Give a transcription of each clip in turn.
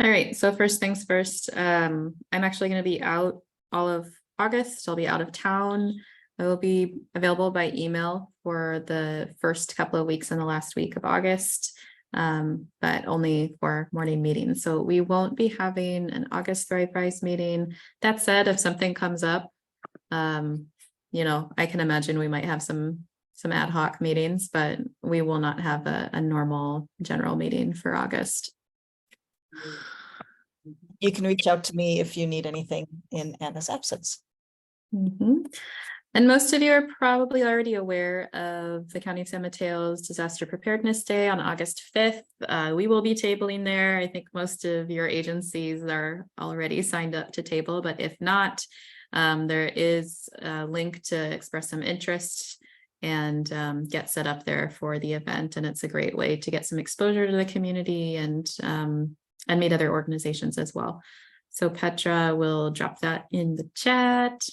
All right, so first things first, I'm actually going to be out all of August. I'll be out of town. I will be available by email for the first couple of weeks and the last week of August, but only for morning meetings. So we won't be having an August Thrive Prize meeting. That said, if something comes up, I can imagine we might have some ad hoc meetings, but we will not have a normal general meeting for August. You can reach out to me if you need anything in Anna's absence. Mm-hmm. And most of you are probably already aware of the County of San Mateo's Disaster Preparedness Day on August 5th. We will be tabling there. I think most of your agencies are already signed up to table, but if not, there is a link to express some interest and get set up there for the event. And it's a great way to get some exposure to the community and meet other organizations as well. So Petra will drop that in the chat.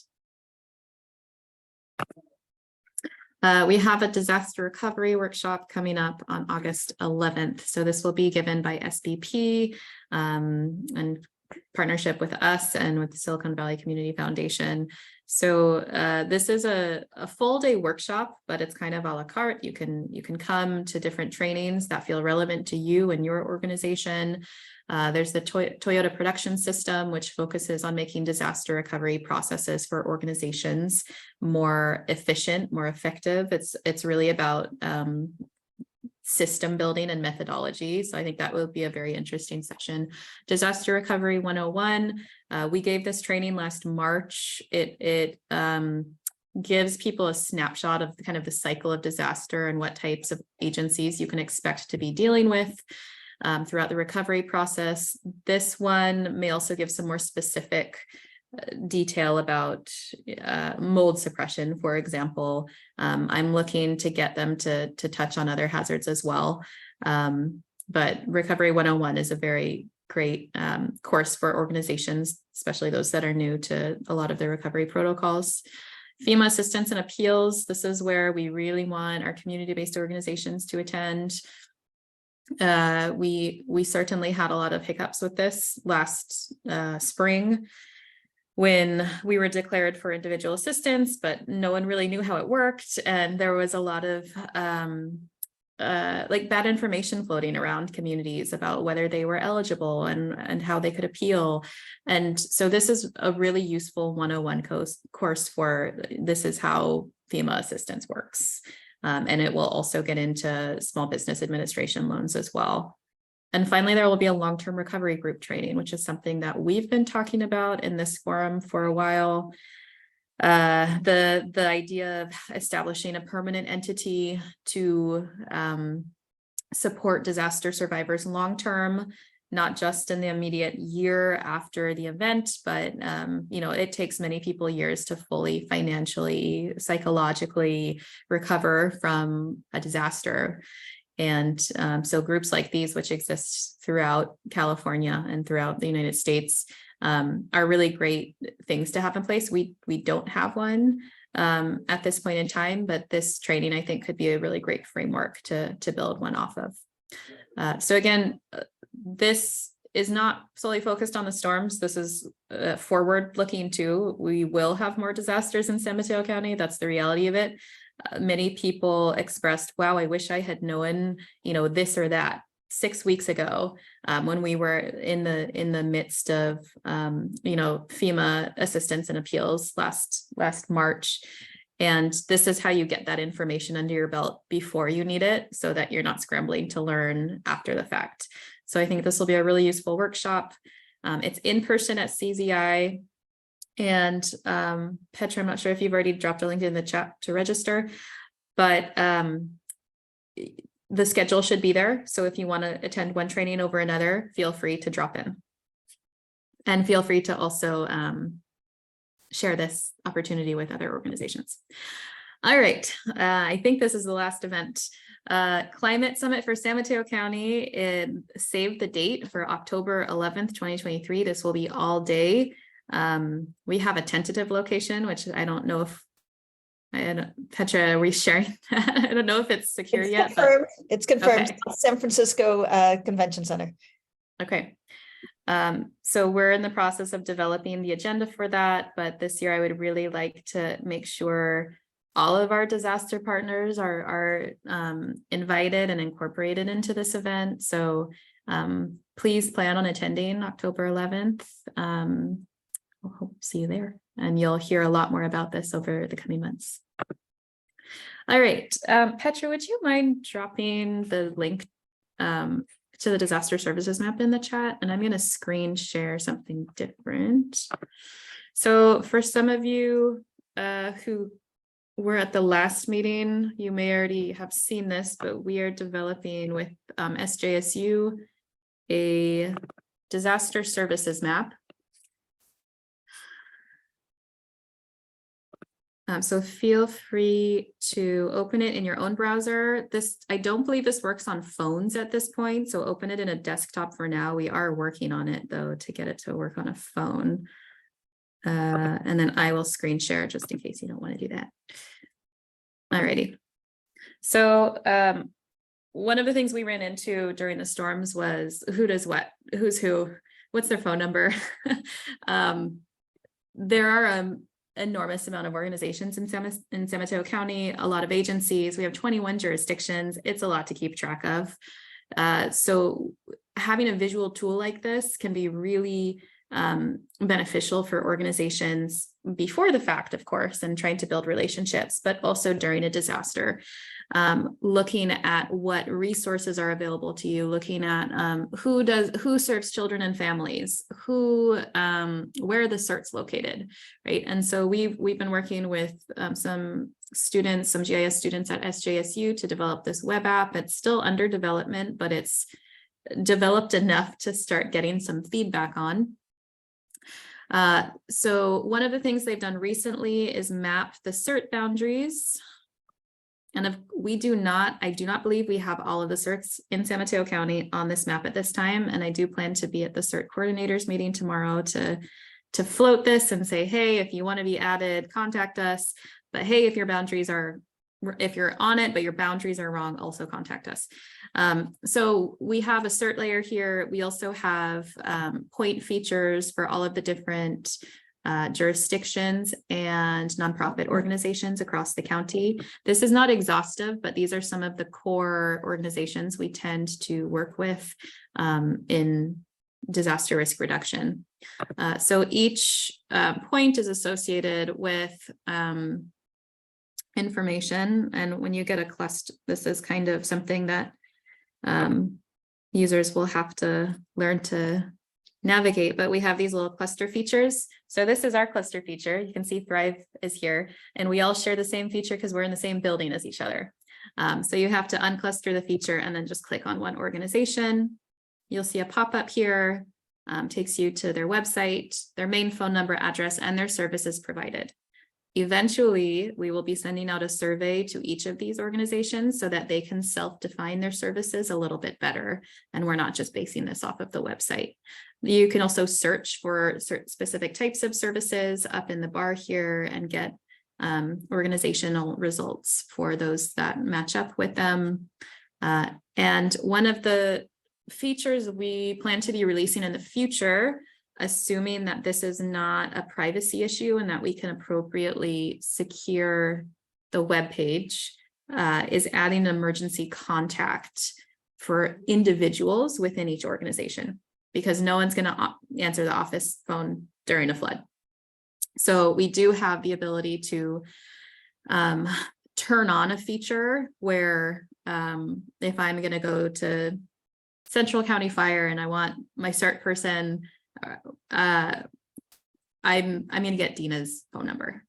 We have a disaster recovery workshop coming up on August 11th. So this will be given by SBP and partnership with us and with the Silicon Valley Community Foundation. So this is a full day workshop, but it's kind of a la carte. You can come to different trainings that feel relevant to you and your organization. There's the Toyota production system, which focuses on making disaster recovery processes for organizations more efficient, more effective. It's really about system building and methodology. So I think that will be a very interesting section. Disaster Recovery 101. We gave this training last March. It gives people a snapshot of kind of the cycle of disaster and what types of agencies you can expect to be dealing with throughout the recovery process. This one may also give some more specific detail about mold suppression, for example. I'm looking to get them to touch on other hazards as well. But Recovery 101 is a very great course for organizations, especially those that are new to a lot of the recovery protocols. FEMA assistance and appeals. This is where we really want our community-based organizations to attend. We certainly had a lot of hiccups with this last spring when we were declared for individual assistance, but no one really knew how it worked. And there was a lot of bad information floating around communities about whether they were eligible and how they could appeal. And so this is a really useful 101 course for this is how FEMA assistance works. And it will also get into small business administration loans as well. And finally, there will be a long-term recovery group training, which is something that we've been talking about in this forum for a while. The idea of establishing a permanent entity to support disaster survivors long-term, not just in the immediate year after the event, but it takes many people years to fully financially, psychologically recover from a disaster. And so groups like these, which exist throughout California and throughout the United States, are really great things to have in place. We don't have one at this point in time, but this training, I think, could be a really great framework to build one off of. So again, this is not solely focused on the storms. This is forward looking too. We will have more disasters in San Mateo County. That's the reality of it. Many people expressed, wow, I wish I had known, this or that 6 weeks ago when we were in the midst of, FEMA assistance and appeals last March. And this is how you get that information under your belt before you need it so that you're not scrambling to learn after the fact. So I think this will be a really useful workshop. It's in person at CZI. And Petra, I'm not sure if you've already dropped a link in the chat to register, but the schedule should be there. So if you want to attend one training over another, feel free to drop in. And feel free to also share this opportunity with other organizations. All right, I think this is the last event. Climate Summit for San Mateo County, saved the date for October 11th, 2023. This will be all day. We have a tentative location, which I don't know if Petra, are we sharing? I don't know if it's secure yet. Confirmed. It's confirmed. Okay. San Francisco Convention Center. Okay. So we're in the process of developing the agenda for that, but this year I would really like to make sure all of our disaster partners are invited and incorporated into this event. So please plan on attending October 11th. We'll hope to see you there, and you'll hear a lot more about this over the coming months. All right, Petra, would you mind dropping the link to the disaster services map in the chat? And I'm going to screen share something different. So for some of you who were at the last meeting, you may already have seen this, but we are developing with SJSU a disaster services map. So feel free to open it in your own browser. I don't believe this works on phones at this point, so open it in a desktop for now. We are working on it though to get it to work on a phone. And then I will screen share just in case you don't want to do that. Alrighty. So one of the things we ran into during the storms was who does what, who's who, what's their phone number. There are enormous amount of organizations in San Mateo County, a lot of agencies. We have 21 jurisdictions. It's a lot to keep track of. So having a visual tool like this can be really beneficial for organizations before the fact, of course, and trying to build relationships, but also during a disaster. Looking at what resources are available to you, looking at who serves children and families, where are the certs located, right? And so we've been working with some students, some GIS students at SJSU to develop this web app. It's still under development, but it's developed enough to start getting some feedback on. So one of the things they've done recently is map the cert boundaries. And I do not believe we have all of the certs in San Mateo County on this map at this time. And I do plan to be at the cert coordinators meeting tomorrow to float this and say, hey, if you want to be added, contact us. But hey, if you're on it, but your boundaries are wrong, also contact us. So we have a cert layer here. We also have point features for all of the different jurisdictions and nonprofit organizations across the county. This is not exhaustive, but these are some of the core organizations we tend to work with in disaster risk reduction. So each point is associated with information. And when you get a cluster, this is kind of something that users will have to learn to navigate, but we have these little cluster features. So this is our cluster feature. You can see Thrive is here, and we all share the same feature because we're in the same building as each other. So you have to uncluster the feature and then just click on one organization. You'll see a pop-up here, takes you to their website, their main phone number, address, and their services provided. Eventually, we will be sending out a survey to each of these organizations so that they can self-define their services a little bit better. And we're not just basing this off of the website. You can also search for specific types of services up in the bar here and get organizational results for those that match up with them. And one of the features we plan to be releasing in the future, assuming that this is not a privacy issue and that we can appropriately secure the web page, is adding an emergency contact for individuals within each organization, because no one's going to answer the office phone during a flood. So we do have the ability to turn on a feature where if I'm going to go to Central County Fire and I want my CERT person, I'm going to get Dina's phone number.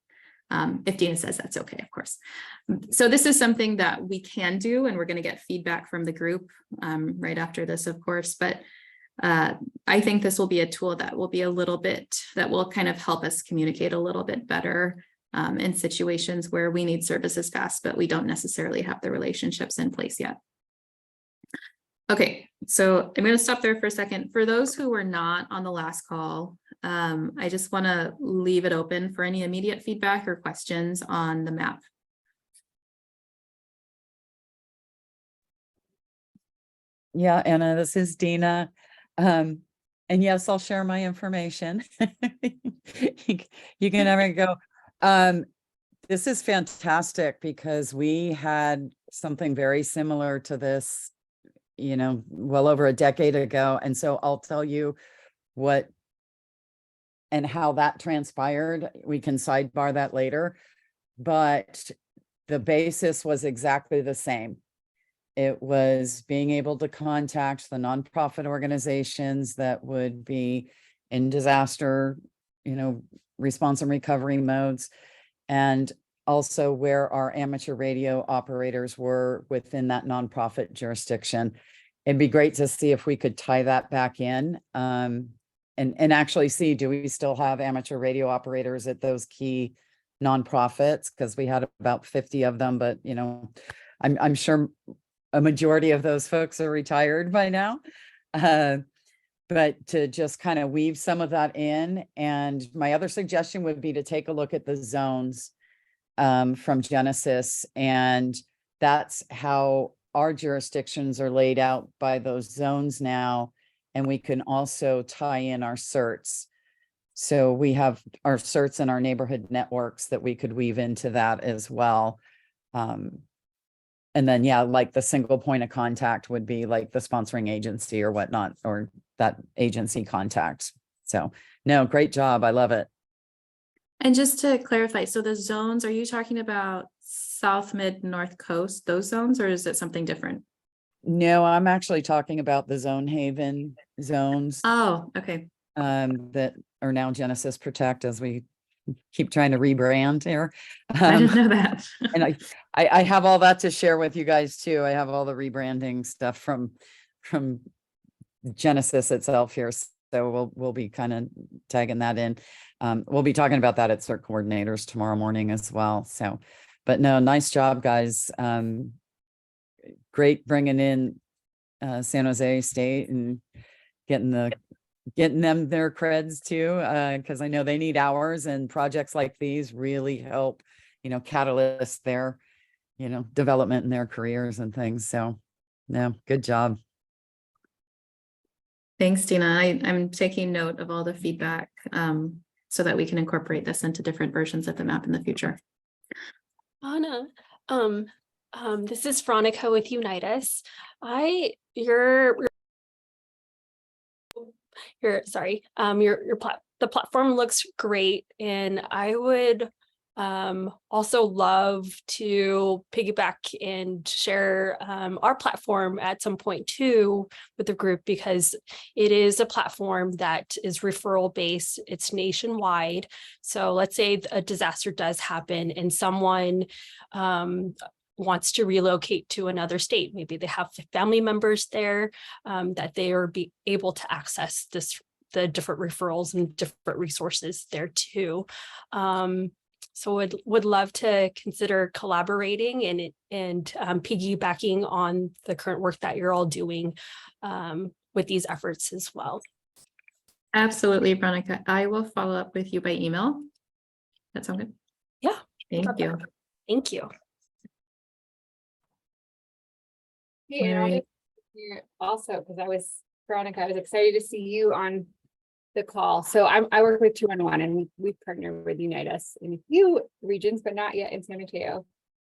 If Dina says that's okay, of course. So this is something that we can do, and we're going to get feedback from the group right after this, of course. But I think this will be a tool that will be that will kind of help us communicate a little bit better in situations where we need services fast, but we don't necessarily have the relationships in place yet. Okay, so I'm going to stop there for a second. For those who were not on the last call, I just want to leave it open for any immediate feedback or questions on the map. Yeah, Anna, this is Dina. And yes, I'll share my information. You can never go. This is fantastic because we had something very similar to this, well over a decade ago. And so I'll tell you what and how that transpired. We can sidebar that later, but the basis was exactly the same. It was being able to contact the nonprofit organizations that would be in disaster, response and recovery modes, and also where our amateur radio operators were within that nonprofit jurisdiction. It'd be great to see if we could tie that back in, and actually see, do we still have amateur radio operators at those key nonprofits? Because we had about 50 of them, but I'm sure a majority of those folks are retired by now. But to just kind of weave some of that in. And my other suggestion would be to take a look at the zones from Genesis. And that's how our jurisdictions are laid out by those zones now. And we can also tie in our certs. So we have our certs and our neighborhood networks that we could weave into that as well. And then, yeah, like the single point of contact would be like the sponsoring agency or whatnot, or that agency contact. So no, great job. I love it. And just to clarify, so the zones, are you talking about South, Mid, North Coast, those zones, or is it something different? No, I'm actually talking about the Zone Haven zones. Oh, okay. That are now Genesis Protect, as we keep trying to rebrand here. I didn't know that. And I have all that to share with you guys too. I have all the rebranding stuff from Genesis itself here. So we'll be kind of tagging that in. We'll be talking about that at CERT coordinators tomorrow morning as well. So, but no, nice job, guys. Great bringing in San Jose State and getting them their creds too, because I know they need hours, and projects like these really help, catalyst their, development in their careers and things. So, no, good job. Thanks, Dina. I'm taking note of all the feedback so that we can incorporate this into different versions of the map in the future. Anna, this is Veronica with Unitas. The platform looks great, and I would also love to piggyback and share our platform at some point too with the group, because it is a platform that is referral based. It's nationwide. So let's say a disaster does happen and someone wants to relocate to another state. Maybe they have family members there, that they are able to access the different referrals and different resources there too. So would love to consider collaborating and piggybacking on the current work that you're all doing with these efforts as well. Absolutely, Veronica. I will follow up with you by email. That sound good? Yeah. Thank you. Thank you. Hey, and I'll just here also, because Veronica, I was excited to see you on the call. So I work with 211, and we partner with Unitas in a few regions, but not yet in San Mateo.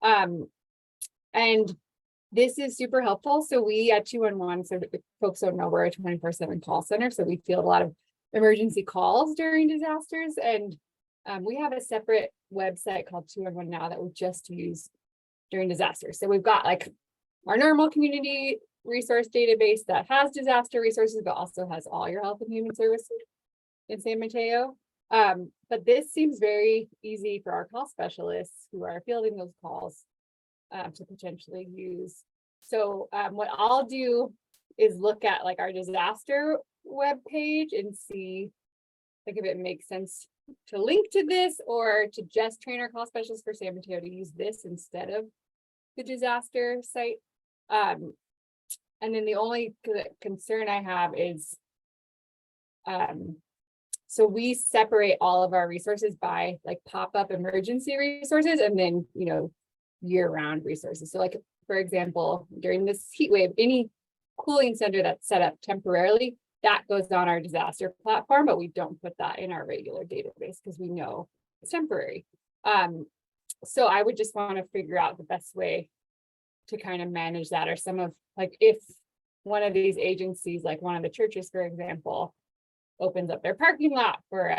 And this is super helpful. So we at 211, so if folks don't know, we're a 24/7 call center. So we field a lot of emergency calls during disasters. And we have a separate website called 211 now that we just use during disasters. So we've got like our normal community resource database that has disaster resources, but also has all your health and human services in San Mateo. But this seems very easy for our call specialists who are fielding those calls to potentially use. So what I'll do is look at like our disaster web page and see like if it makes sense to link to this, or to just train our call specialists for San Mateo to use this instead of the disaster site. And then the only concern I have is, so we separate all of our resources by like pop-up emergency resources and then, year-round resources. So like, for example, during this heat wave, any cooling center that's set up temporarily that goes on our disaster platform, but we don't put that in our regular database because we know it's temporary. So I would just want to figure out the best way to kind of manage that, or some of, like, if one of these agencies, like one of the churches, for example, opens up their parking lot for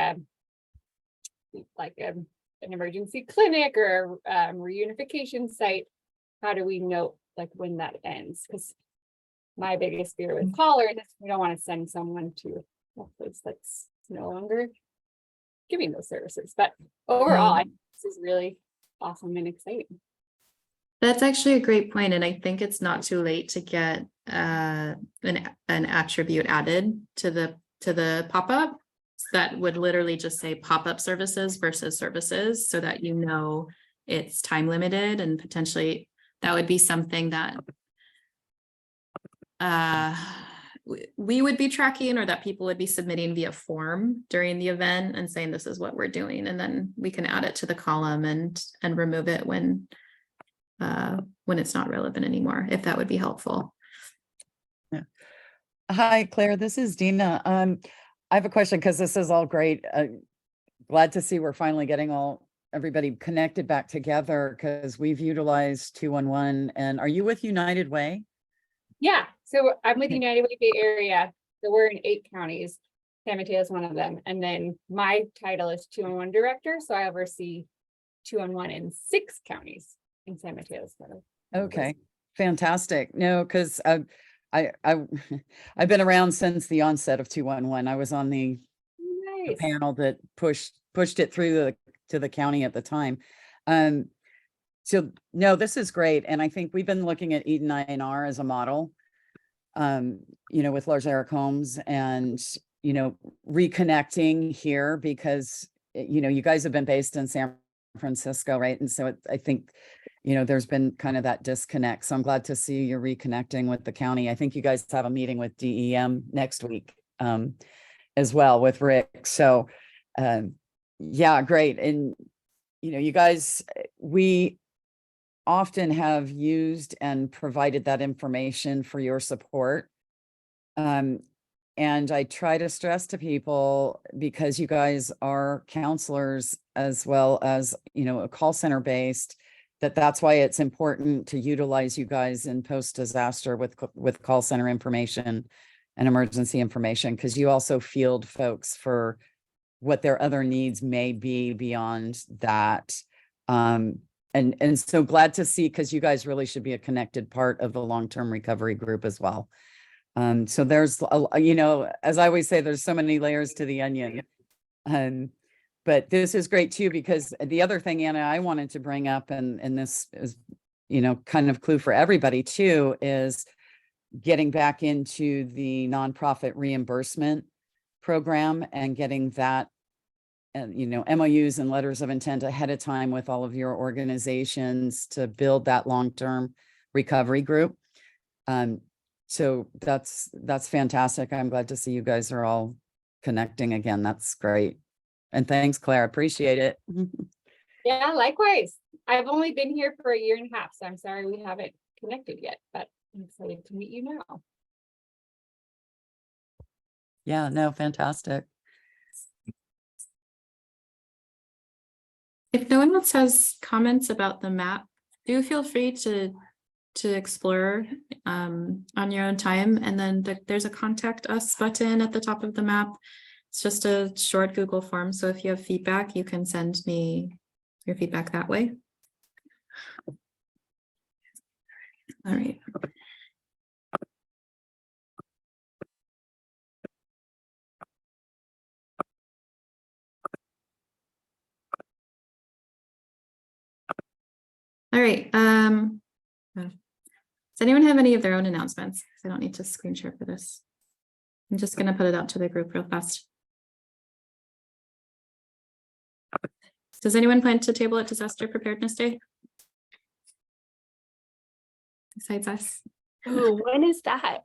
like an emergency clinic or a reunification site, how do we note like when that ends? Because my biggest fear with callers is we don't want to send someone to a place that's no longer giving those services. But overall, I think this is really awesome and exciting. That's actually a great point, and I think it's not too late to get an attribute added to the pop-up that would literally just say pop-up services versus services, so that you know it's time limited, and potentially that would be something that we would be tracking, or that people would be submitting via form during the event and saying this is what we're doing, and then we can add it to the column and remove it when it's not relevant anymore, if that would be helpful. Yeah. Hi, Claire, this is Dina. I have a question because this is all great. Glad to see we're finally getting everybody connected back together, because we've utilized 211. And are you with United Way? Yeah, so I'm with United Way Bay Area. So we're in 8 counties. San Mateo is one of them. And then my title is 211 director. So I oversee 211 in 6 counties in San Mateo. Okay, fantastic. No, because I've been around since the onset of 211. I was on the Nice. panel that pushed it through to the county at the time. So no, this is great. And I think we've been looking at Eden INR as a model, with Lars Eric Holmes, and, reconnecting here because, you guys have been based in San Francisco, right? And so I think, there's been kind of that disconnect. So I'm glad to see you're reconnecting with the county. I think you guys have a meeting with DEM next week as well with Rick. So yeah, great. And, you guys, we often have used and provided that information for your support. And I try to stress to people, because you guys are counselors as well as, a call center based, that's why it's important to utilize you guys in post-disaster with call center information and emergency information, because you also field folks for what their other needs may be beyond that. And so glad to see, because you guys really should be a connected part of the long-term recovery group as well. So there's, as I always say, there's so many layers to the onion. But this is great too, because the other thing, Anna, I wanted to bring up, and this is, kind of clue for everybody too, is getting back into the nonprofit reimbursement program and getting that, MOUs and letters of intent ahead of time with all of your organizations to build that long-term recovery group. So that's fantastic. I'm glad to see you guys are all connecting again. That's great. And thanks, Claire. Appreciate it. Yeah, likewise. I've only been here for 1.5 years, so I'm sorry we haven't connected yet, but I'm excited to meet you now. Yeah, no, fantastic. If no one else has comments about the map, do feel free to explore on your own time. And then there's a contact us button at the top of the map. It's just a short Google form. So if you have feedback, you can send me your feedback that way. All right. All right. Does anyone have any of their own announcements? I don't need to screen share for this. I'm just going to put it out to the group real fast. Does anyone plan to table at Disaster Preparedness Day? Besides us? Oh, when is that?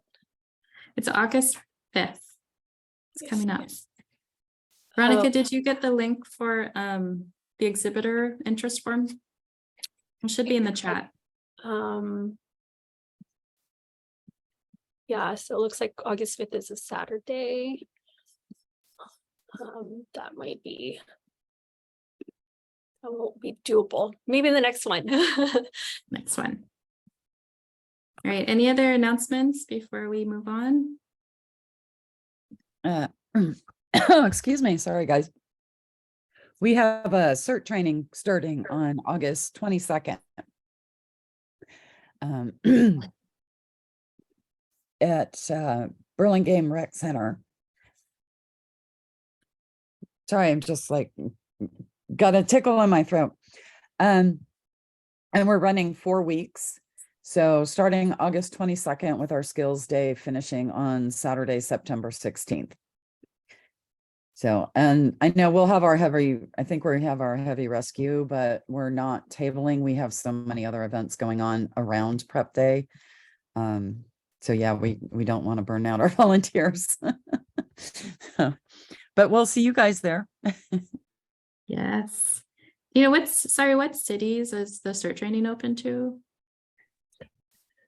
It's August 5th. It's coming up. Veronica, did you get the link for the exhibitor interest form? It should be in the chat. Yeah, so it looks like August 5th is a Saturday. That won't be doable. Maybe the next one. Next one. All right, any other announcements before we move on? Excuse me, sorry guys. We have a CERT training starting on August 22nd. At Burlingame Rec Center. Sorry, I'm just like got a tickle in my throat. And we're running 4 weeks. So starting August 22nd with our skills day, finishing on Saturday, September 16th. So, and I know we'll have our I think we have our heavy rescue, but we're not tabling. We have so many other events going on around prep day. So yeah, we don't want to burn out our volunteers. But we'll see you guys there. Yes. You know, what cities is the CERT training open to?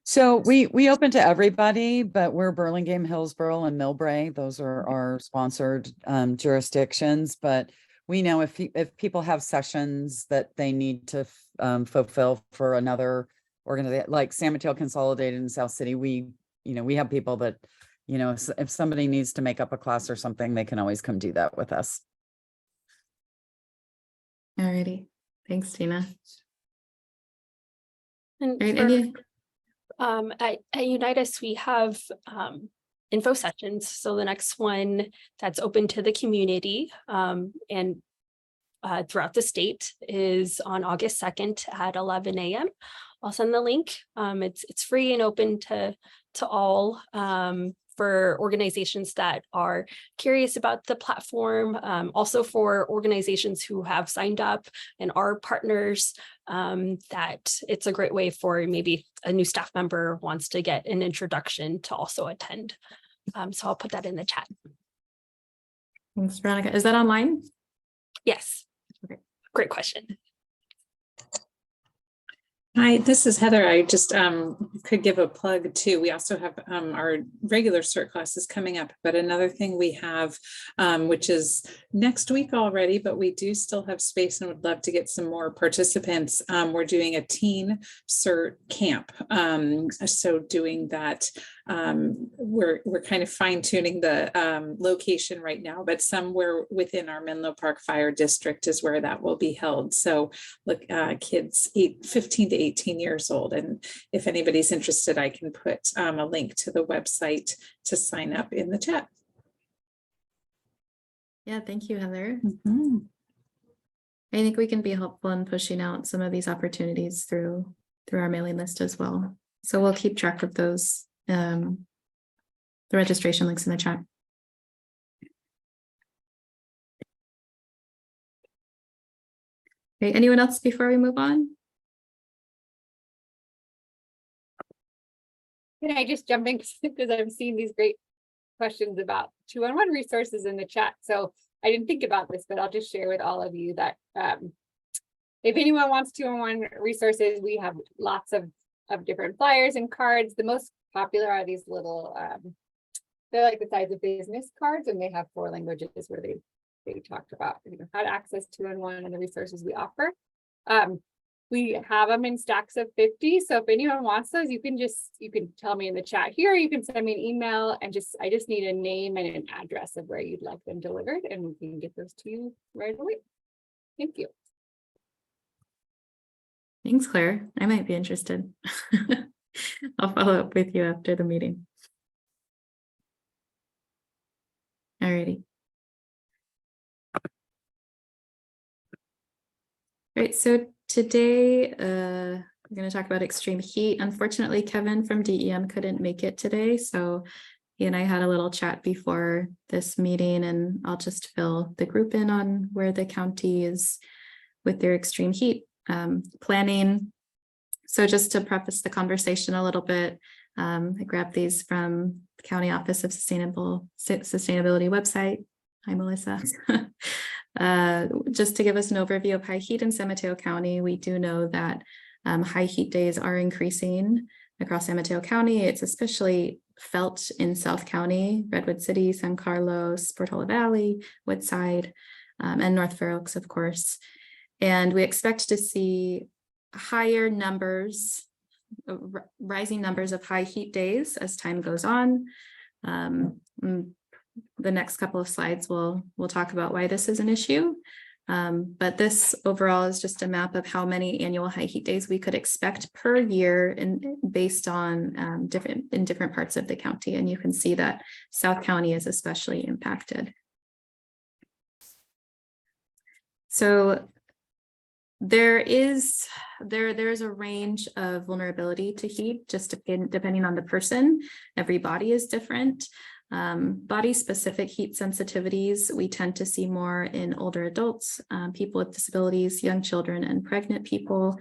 So we open to everybody, but we're Burlingame, Hillsborough, and Millbrae. Those are our sponsored jurisdictions. But we know if people have sessions that they need to fulfill for another organization, like San Mateo Consolidated in South City, we have people that, if somebody needs to make up a class or something, they can always come do that with us. Alrighty, thanks, Tina. And Right, at Unitas, we have info sessions. So the next one that's open to the community and throughout the state is on August 2nd at 11 a.m. I'll send the link. It's free and open to all for organizations that are curious about the platform, also for organizations who have signed up and are partners, that it's a great way for maybe a new staff member wants to get an introduction to also attend. So I'll put that in the chat. thanks, Veronica. Is that online? Yes. Okay. Great question. Hi, this is Heather. I just could give a plug too. We also have our regular CERT classes coming up, but another thing we have, which is next week already, but we do still have space and would love to get some more participants. We're doing a teen CERT camp. So doing that, we're kind of fine tuning the location right now, but somewhere within our Menlo Park Fire District is where that will be held. So look, kids 15 to 18 years old. And if anybody's interested, I can put a link to the website to sign up in the chat. Yeah, thank you, Heather. Mm-hmm. I think we can be helpful in pushing out some of these opportunities through our mailing list as well. So we'll keep track of those, the registration links in the chat. Okay, anyone else before we move on? Can I just jump in because I'm seeing these great questions about 2-on-1 resources in the chat. So I didn't think about this, but I'll just share with all of you that if anyone wants 2-on-1 resources, we have lots of different flyers and cards. The most popular are these little, they're like the size of business cards, and they have 4 languages where they talked about how to access 2-on-1 and the resources we offer. We have them in stacks of 50. So if anyone wants those, you can tell me in the chat here, you can send me an email and I just need a name and an address of where you'd like them delivered, and we can get those to you right away. Thank you. Thanks, Claire. I might be interested. I'll follow up with you after the meeting. Alrighty. All right, so today we're going to talk about extreme heat. Unfortunately, Kevin from DEM couldn't make it today, so he and I had a little chat before this meeting, and I'll just fill the group in on where the county is with their extreme heat planning. So just to preface the conversation a little bit, I grabbed these from the County Office of Sustainability website. Hi, Melissa. Just to give us an overview of high heat in San Mateo County, we do know that high heat days are increasing across San Mateo County. It's especially felt in South County, Redwood City, San Carlos, Portola Valley, Woodside, and North Fair Oaks, of course. And we expect to see higher numbers, rising numbers of high heat days as time goes on. The next couple of slides we'll talk about why this is an issue. But this overall is just a map of how many annual high heat days we could expect per year and based on different parts of the county. And you can see that South County is especially impacted. So there's a range of vulnerability to heat, just depending on the person. Every body is different. Body specific heat sensitivities we tend to see more in older adults, people with disabilities, young children, and pregnant people.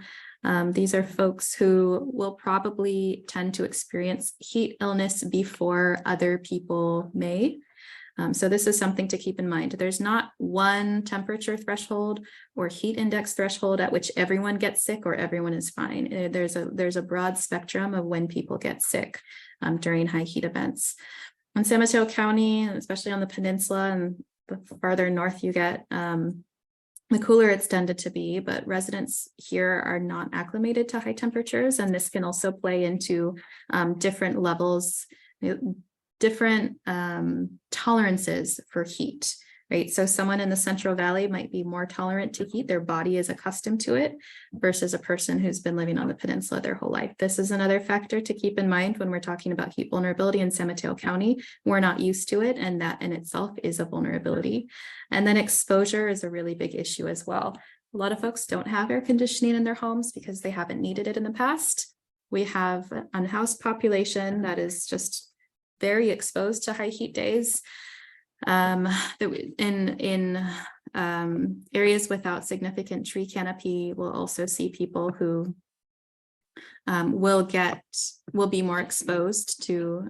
These are folks who will probably tend to experience heat illness before other people may. So this is something to keep in mind. There's not one temperature threshold or heat index threshold at which everyone gets sick or everyone is fine. There's a broad spectrum of when people get sick during high heat events. In San Mateo County, especially on the peninsula, and the farther north you get, the cooler it's tended to be, but residents here are not acclimated to high temperatures, and this can also play into different levels, different tolerances for heat, right? So someone in the Central Valley might be more tolerant to heat. Their body is accustomed to it versus a person who's been living on the peninsula their whole life. This is another factor to keep in mind when we're talking about heat vulnerability in San Mateo County. We're not used to it, and that in itself is a vulnerability. And then exposure is a really big issue as well. A lot of folks don't have air conditioning in their homes because they haven't needed it in the past. We have an unhoused population that is just very exposed to high heat days. In areas without significant tree canopy, we'll also see people who will be more exposed to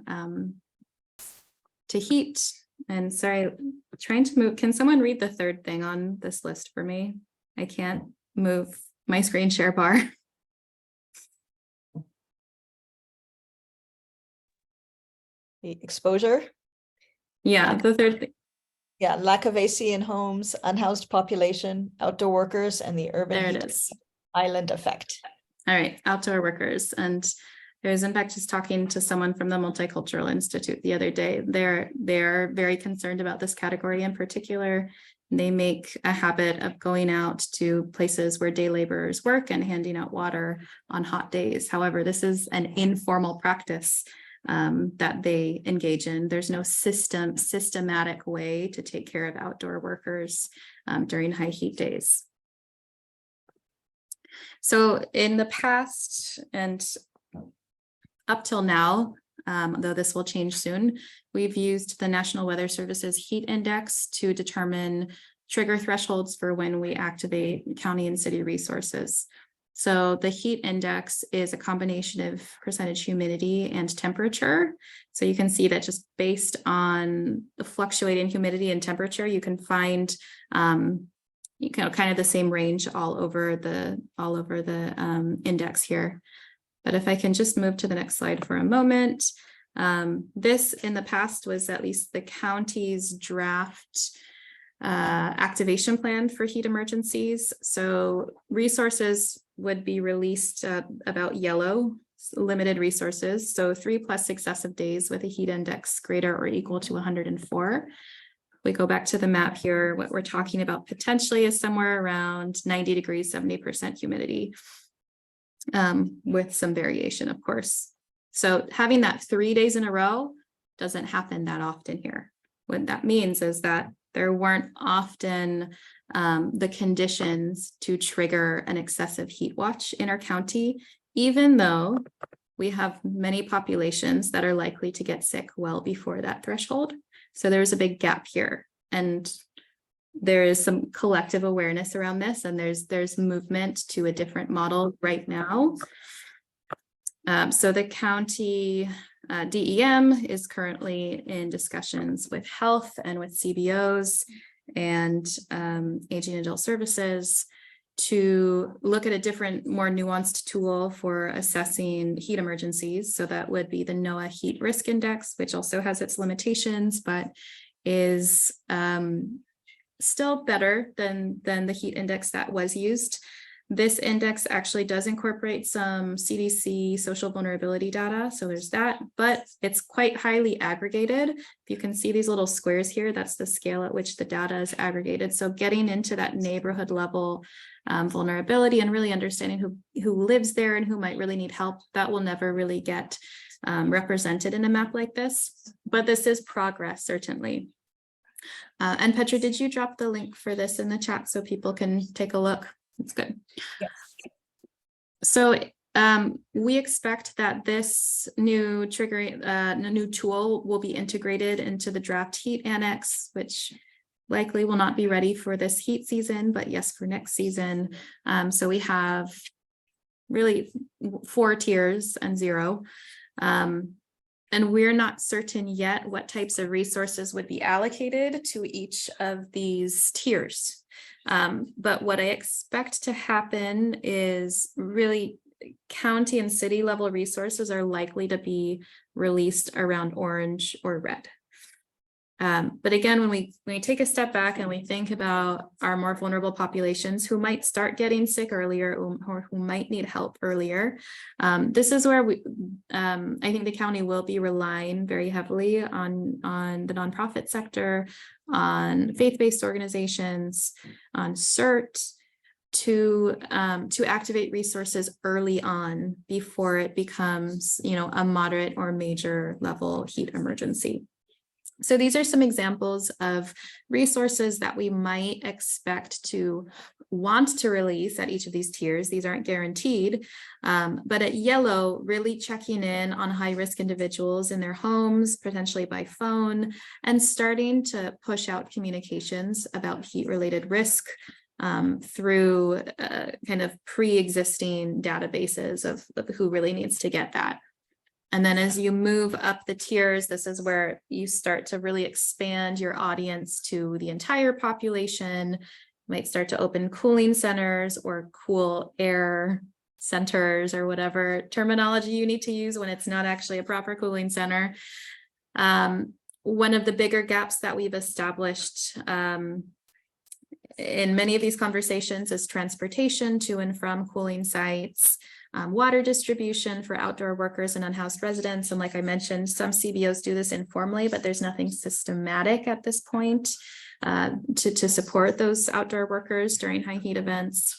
heat. And sorry, trying to move. Can someone read the third thing on this list for me? I can't move my screen share bar. The exposure. Yeah, the third thing. Yeah, lack of AC in homes, unhoused population, outdoor workers, and the urban There heat it is. island effect. All right, outdoor workers. And there's, in fact, just talking to someone from the Multicultural Institute the other day. They're very concerned about this category in particular. They make a habit of going out to places where day laborers work and handing out water on hot days. However, this is an informal practice that they engage in. There's no systematic way to take care of outdoor workers during high heat days. So in the past and up till now, though this will change soon, we've used the National Weather Service's heat index to determine trigger thresholds for when we activate county and city resources. So the heat index is a combination of percentage humidity and temperature. So you can see that just based on the fluctuating humidity and temperature, you can find kind of the same range all over the index here. But if I can just move to the next slide for a moment. This in the past was at least the county's draft activation plan for heat emergencies. So resources would be released about yellow, limited resources. So 3+ successive days with a heat index greater or equal to 104. We go back to the map here. What we're talking about potentially is somewhere around 90 degrees, 70% humidity, with some variation, of course. So having that 3 days in a row doesn't happen that often here. What that means is that there weren't often the conditions to trigger an excessive heat watch in our county, even though we have many populations that are likely to get sick well before that threshold. So there's a big gap here, and there is some collective awareness around this, and there's movement to a different model right now. So the county DEM is currently in discussions with health and with CBOs and aging adult services to look at a different, more nuanced tool for assessing heat emergencies. So that would be the NOAA Heat Risk Index, which also has its limitations, but is still better than the heat index that was used. This index actually does incorporate some CDC social vulnerability data. So there's that, but it's quite highly aggregated. If you can see these little squares here, that's the scale at which the data is aggregated. So getting into that neighborhood level vulnerability and really understanding who lives there and who might really need help, that will never really get represented in a map like this. But this is progress, certainly. And Petra, did you drop the link for this in the chat so people can take a look? That's good. Yes. So we expect that this new new tool will be integrated into the draft heat annex, which likely will not be ready for this heat season, but yes, for next season. So we have really 4 tiers and 0. And we're not certain yet what types of resources would be allocated to each of these tiers. But what I expect to happen is really county and city level resources are likely to be released around orange or red. But again, when we take a step back and we think about our more vulnerable populations who might start getting sick earlier or who might need help earlier, this is where I think the county will be relying very heavily on the nonprofit sector, on faith-based organizations, on CERT to activate resources early on before it becomes, a moderate or major level heat emergency. So these are some examples of resources that we might expect to want to release at each of these tiers. These aren't guaranteed, but at yellow, really checking in on high-risk individuals in their homes, potentially by phone, and starting to push out communications about heat-related risk through kind of pre-existing databases of who really needs to get that. And then as you move up the tiers, this is where you start to really expand your audience to the entire population. You might start to open cooling centers or cool air centers or whatever terminology you need to use when it's not actually a proper cooling center. One of the bigger gaps that we've established in many of these conversations is transportation to and from cooling sites. Water distribution for outdoor workers and unhoused residents. And like I mentioned, some CBOs do this informally, but there's nothing systematic at this point to support those outdoor workers during high heat events.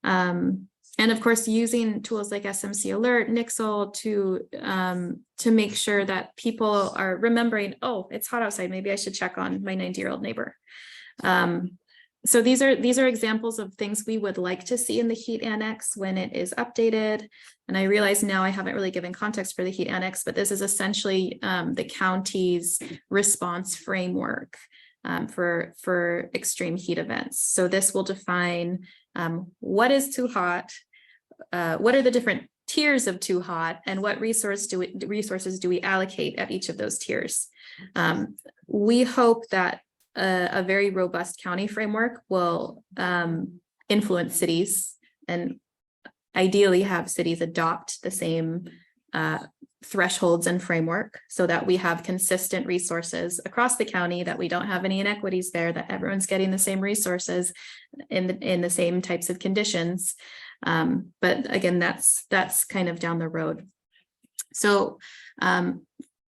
And of course, using tools like SMC Alert, Nixle to make sure that people are remembering, oh, it's hot outside, maybe I should check on my 90-year-old neighbor. So these are examples of things we would like to see in the heat annex when it is updated. And I realize now I haven't really given context for the heat annex, but this is essentially the county's response framework for extreme heat events. So this will define what is too hot, what are the different tiers of too hot, and what resources do we allocate at each of those tiers. We hope that a very robust county framework will influence cities and ideally have cities adopt the same thresholds and framework so that we have consistent resources across the county, that we don't have any inequities there, that everyone's getting the same resources in the same types of conditions. But again, that's kind of down the road. So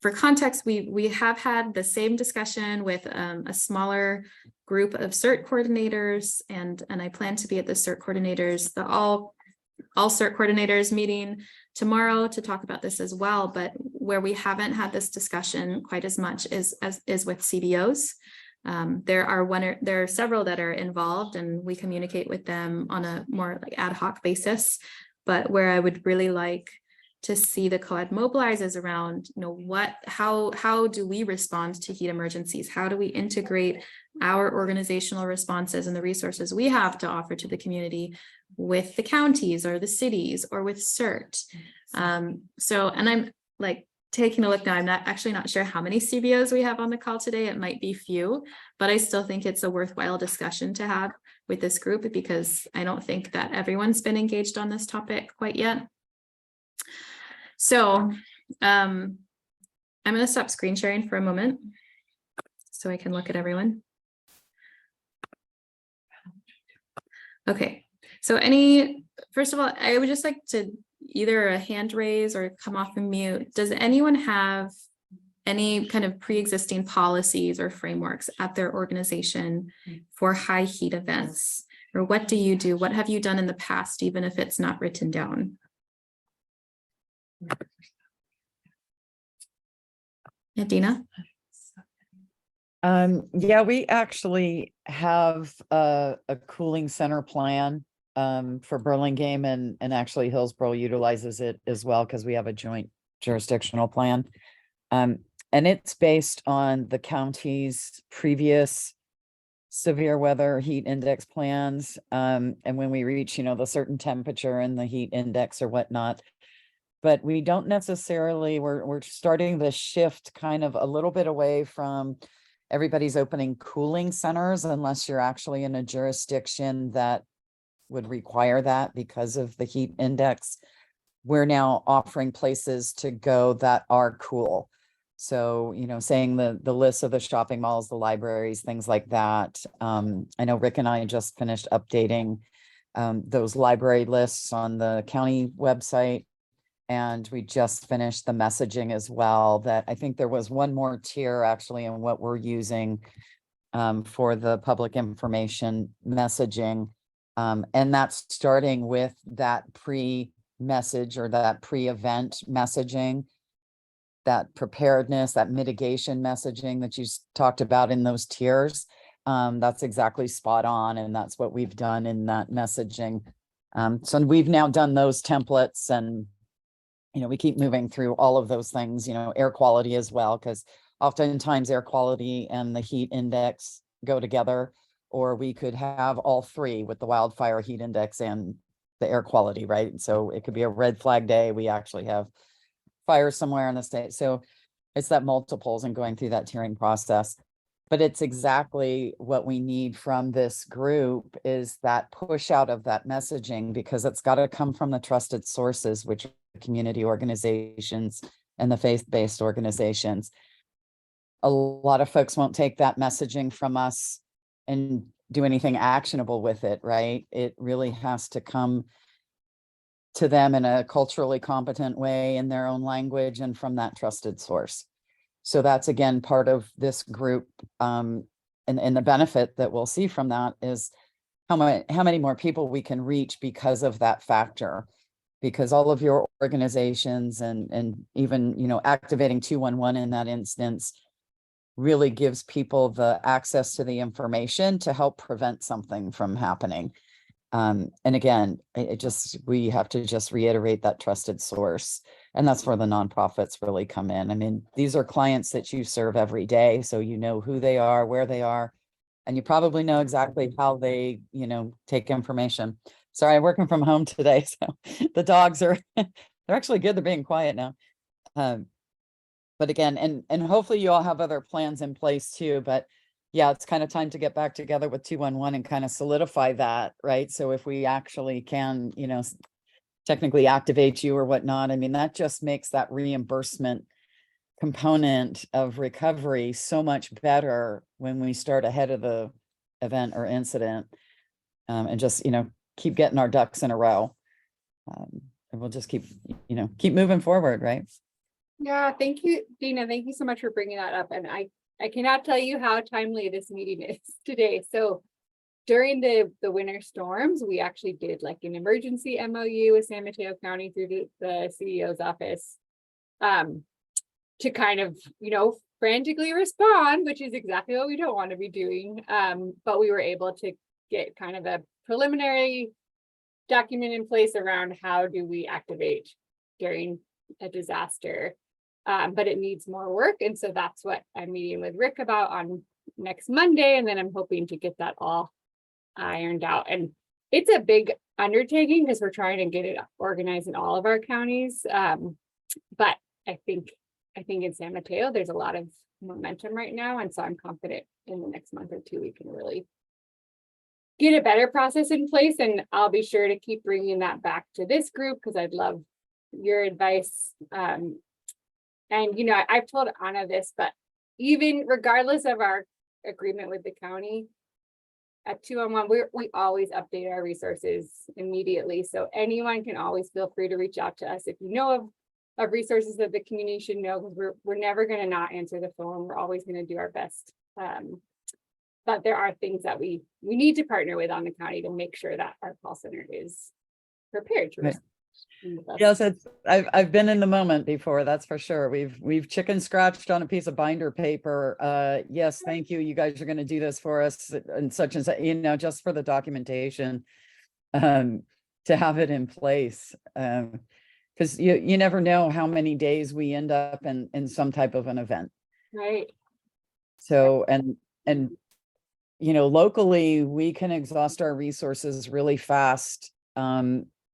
for context, we have had the same discussion with a smaller group of CERT coordinators, and I plan to be at the CERT coordinators, the all CERT coordinators meeting tomorrow to talk about this as well. But where we haven't had this discussion quite as much is with CBOs. There are several that are involved, and we communicate with them on a more like ad hoc basis. But where I would really like to see the COAD mobilize is around, how do we respond to heat emergencies? How do we integrate our organizational responses and the resources we have to offer to the community with the counties or the cities or with CERT? And I'm like, taking a look now, I'm not sure how many CBOs we have on the call today. It might be few, but I still think it's a worthwhile discussion to have with this group because I don't think that everyone's been engaged on this topic quite yet. So I'm going to stop screen sharing for a moment so I can look at everyone. Okay, so first of all, I would just like to either a hand raise or come off and mute. Does anyone have any kind of pre-existing policies or frameworks at their organization for high heat events? Or what do you do? What have you done in the past, even if it's not written down? Yeah, Dina? Yeah, we actually have a cooling center plan for Burlingame, and actually Hillsborough utilizes it as well because we have a joint jurisdictional plan. And it's based on the county's previous severe weather heat index plans. And when we reach, the certain temperature and the heat index or whatnot, but we don't necessarily, we're starting the shift kind of a little bit away from everybody's opening cooling centers unless you're actually in a jurisdiction that would require that because of the heat index. We're now offering places to go that are cool. So, saying the list of the shopping malls, the libraries, things like that. I know Rick and I just finished updating those library lists on the county website. And we just finished the messaging as well, that I think there was one more tier actually in what we're using for the public information messaging. And that's starting with that pre-message or that pre-event messaging, that preparedness, that mitigation messaging that you talked about in those tiers. That's exactly spot on. And that's what we've done in that messaging. So we've now done those templates, and we keep moving through all of those things, air quality as well, because oftentimes air quality and the heat index go together, or we could have all three with the wildfire heat index and the air quality, right? So it could be a red flag day. We actually have fire somewhere in the state. So it's that multiples and going through that tiering process. But it's exactly what we need from this group, is that push out of that messaging, because it's got to come from the trusted sources, which are community organizations and the faith-based organizations. A lot of folks won't take that messaging from us and do anything actionable with it, right? It really has to come to them in a culturally competent way, in their own language, and from that trusted source. So that's, again, part of this group. And the benefit that we'll see from that is how many more people we can reach because of that factor. Because all of your organizations and even, activating 211 in that instance really gives people the access to the information to help prevent something from happening. And again, we have to just reiterate that trusted source. And that's where the nonprofits really come in. I mean, these are clients that you serve every day. So you know who they are, where they are, and you probably know exactly how they, take information. Sorry, I'm working from home today. So the dogs they're actually good. They're being quiet now. But again, and hopefully you all have other plans in place too, but yeah, it's kind of time to get back together with 211 and kind of solidify that, right? So if we actually can, technically activate you or whatnot, I mean, that just makes that reimbursement component of recovery so much better when we start ahead of the event or incident, and just, keep getting our ducks in a row. And we'll just keep moving forward, right? Yeah, thank you, Dina. Thank you so much for bringing that up. And I cannot tell you how timely this meeting is today. So during the winter storms, we actually did like an emergency MOU with San Mateo County through the CEO's office, to kind of, frantically respond, which is exactly what we don't want to be doing. But we were able to get kind of a preliminary document in place around how do we activate during a disaster. But it needs more work. And so that's what I'm meeting with Rick about on next Monday. And then I'm hoping to get that all ironed out. And it's a big undertaking because we're trying to get it organized in all of our counties. But I think I think in San Mateo, there's a lot of momentum right now. And so I'm confident in the next month or two, we can really get a better process in place. And I'll be sure to keep bringing that back to this group because I'd love your advice. And, you know, I've told Anna this, but even regardless of our agreement with the county, at 211, we always update our resources immediately. So anyone can always feel free to reach out to us if you know of resources that the community should know, because we're never going to not answer the phone. We're always going to do our best. But there are things that we need to partner with on the county to make sure that our call center is prepared to respond. Yes, I've been in the moment before, that's for sure. We've chicken scratched on a piece of binder paper. Yes, thank you. You guys are going to do this for us and such, you know, just for the documentation, to have it in place. Because you never know how many days we end up in some type of an event. Right. So, and you know, locally, we can exhaust our resources really fast.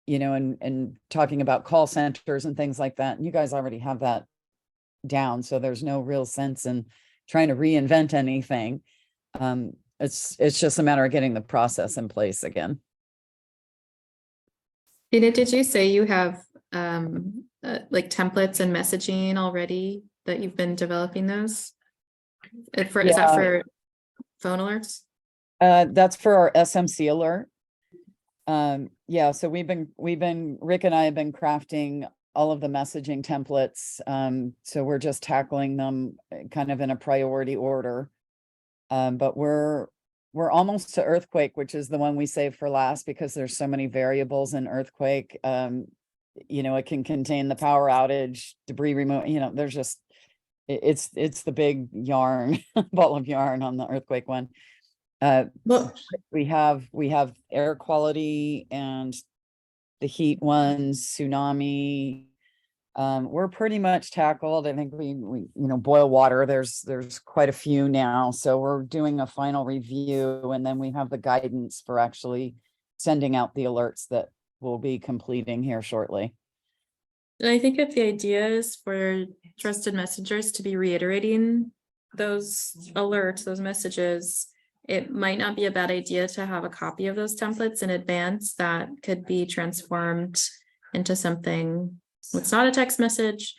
You know, and talking about call centers and things like that. And you guys already have that down. So there's no real sense in trying to reinvent anything. It's just a matter of getting the process in place again. Tina, did you say you have like templates and messaging already that you've been developing those? Is that for phone alerts? That's for our SMC alert. Yeah, so Rick and I have been crafting all of the messaging templates. So we're just tackling them kind of in a priority order. But we're almost to earthquake, which is the one we saved for last because there's so many variables in earthquake. You know, it can contain the power outage, debris removal, you know, there's just, it's the big yarn, ball of yarn on the earthquake one. Well, we have air quality and the heat ones, tsunami. We're pretty much tackled. I think we you know, boil water, there's quite a few now. So we're doing a final review and then we have the guidance for actually sending out the alerts that we'll be completing here shortly. and I think if the idea is for trusted messengers to be reiterating those alerts, those messages, it might not be a bad idea to have a copy of those templates in advance that could be transformed into something. It's not a text message,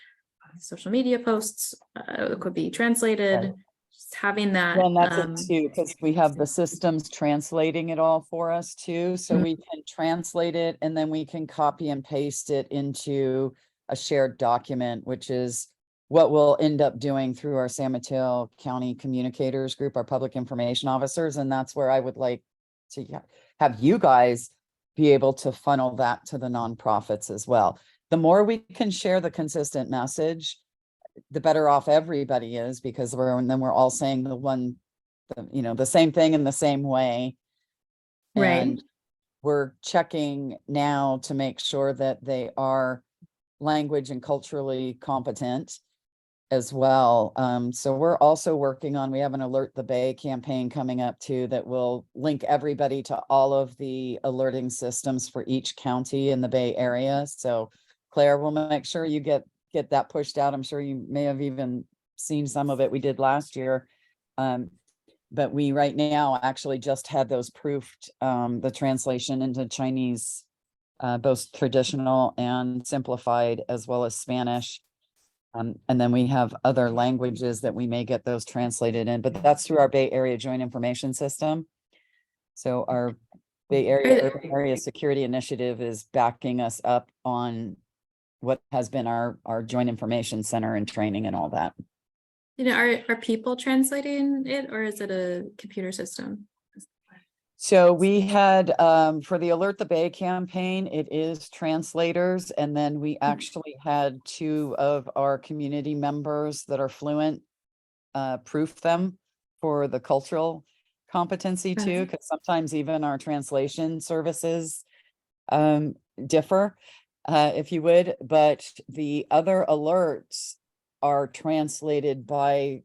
social media posts, it could be translated. Right. Just having that. Well, and that's it too, because we have the systems translating it all for us too. So we can translate it and then we can copy and paste it into a shared document, which is what we'll end up doing through our San Mateo County Communicators Group, our public information officers. And that's where I would like to have you guys be able to funnel that to the nonprofits as well. The more we can share the consistent message, the better off everybody is, because we're all saying the same thing in the same way. Right. And we're checking now to make sure that they are language and culturally competent as well. So we're also working on, we have an Alert the Bay campaign coming up too, that will link everybody to all of the alerting systems for each county in the Bay Area. So Claire will make sure you get that pushed out. I'm sure you may have even seen some of it we did last year. But we right now actually just had those proofed, the translation into Chinese, both traditional and simplified, as well as Spanish. And then we have other languages that we may get those translated in, but that's through our Bay Area Joint Information System. So our Bay Area Urban Area Security Initiative is backing us up on what has been our Joint Information Center and training and all that. You know, are people translating it or is it a computer system? So we had, for the Alert the Bay campaign, it is translators. And then we actually had 2 of our community members that are fluent, proof them for the cultural competency too, because sometimes even our translation services differ, if you would. But the other alerts are translated by